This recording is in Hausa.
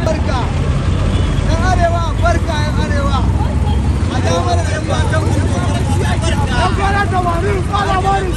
barka yan arewa barka yan arewa a damar yan matan mu ba labarin